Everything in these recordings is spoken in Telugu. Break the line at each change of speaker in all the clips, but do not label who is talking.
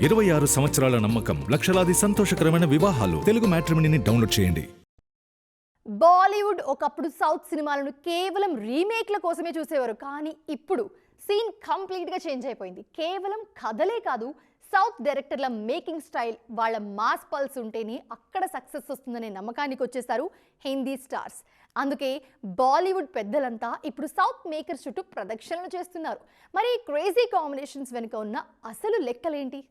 26 సంవత్సరాల నమ్మకం, లక్షలాది సంతోషకరమైన వివాహాలు. తెలుగు మ్యాట్రిమోనీని డౌన్లోడ్ చేయండి.
బాలీవుడ్ ఒకప్పుడు సౌత్ సినిమాలను కేవలం రీమేక్ల కోసమే చూసేవారు. కానీ ఇప్పుడు సీన్ కంప్లీట్గా చేంజ్ అయిపోయింది. కేవలం కథలే కాదు, సౌత్ డైరెక్టర్ల మేకింగ్ స్టైల్, వాళ్ళ మాస్ పల్స్ ఉంటేనే అక్కడ సక్సెస్ వస్తుందనే నమ్మకానికి వచ్చేసారు హిందీ స్టార్స్. అందుకే బాలీవుడ్ పెద్దలంతా ఇప్పుడు సౌత్ మేకర్స్ చుట్టూ ప్రదక్షిణలు చేస్తున్నారు. మరి క్రేజీ కాంబినేషన్స్ వెనుక ఉన్న అసలు లెక్కలేంటి?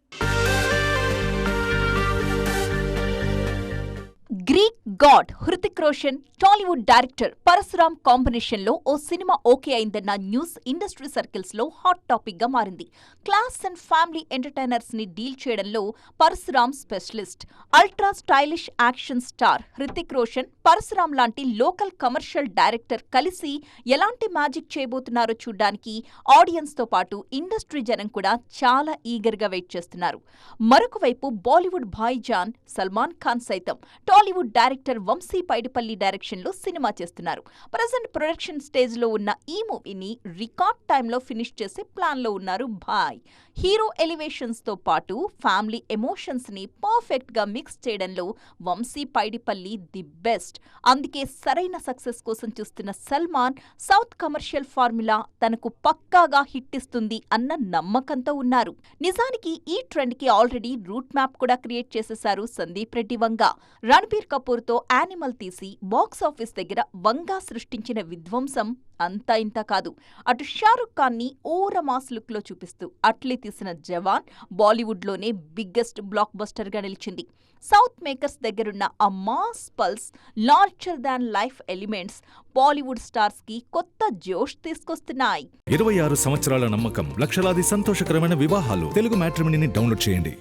Greek god Hrithik Roshan, Tollywood director Parashuram combination లో ఓ సినిమా ఓకే అయిందన్న న్యూస్ ఇండస్ట్రీ సర్కిల్స్ లో హాట్ టాపిక్ గా మారింది. క్లాస్ అండ్ ఫ్యామిలీ ఎంటర్టైనర్స్ ని డీల్ చేయడంలో Parashuram specialist. Ultra stylish action star Hrithik Roshan, Parashuram లాంటి లోకల్ కమర్షియల్ డైరెక్టర్ కలిసి ఎలాంటి మ్యాజిక్ చేయబోతున్నారో చూడ్డానికి ఆడియన్స్ తో పాటు ఇండస్ట్రీ జనం కూడా చాలా ఈగర్ గా వెయిట్ చేస్తున్నారు. మరొక వైపు బాలీవుడ్ భాయిజాన్ సల్మాన్ ఖాన్ సైతం టాలీవుడ్ డైరెక్టర్ వంశీ పైడిపల్లి డైరెక్షన్ లో సినిమా చేస్తున్నారు. ప్రజెంట్ ప్రొడక్షన్ స్టేజ్ లో ఉన్న ఈ మూవీని రికార్డ్ టైంలో ఫినిష్ చేసే ప్లాన్ లో ఉన్నారు భాయ్. హీరో ఎలివేషన్స్ తో పాటు ఫ్యామిలీ ఎమోషన్స్ ని పర్ఫెక్ట్ గా మిక్స్ చేయడంలో వంశీ పైడిపల్లి ది బెస్ట్. అందుకే సరైన సక్సెస్ కోసం చూస్తున్న సల్మాన్ సౌత్ కమర్షియల్ ఫార్ములా తనకు పక్కాగా హిట్ ఇస్తుంది అన్న నమ్మకంతో ఉన్నారు. నిజానికి ఈ ట్రెండ్ కి ఆల్రెడీ రూట్ మ్యాప్ కూడా క్రియేట్ చేసేశారు సందీప్ రెడ్డి వంగ. రణబీర్ కపూర్ తో యానిమల్ తీసి బాక్స్ ఆఫీస్ దగ్గర వంగా సృష్టించిన విధ్వంసం అంతా ఇంత కాదు. అటు షారుఖ్ ఖాన్ ని ఓరమాస్ లుక్ లో చూపిస్తూ అట్లే తీసిన జవాన్ బాలీవుడ్ లోనే బిగ్గెస్ట్ బ్లాక్ బస్టర్ గా నిలిచింది. సౌత్ మేకర్స్ దగ్గరున్న ఆ mass pulse, larger than life elements Bollywood stars కి కొత్త జోష్ తీసుకొస్తున్నాయి.
26 సంవత్సరాల నమ్మకం, లక్షలాది సంతోషకరమైన వివాహాలు. తెలుగు మ్యాట్రిమోనీని డౌన్లోడ్ చేయండి.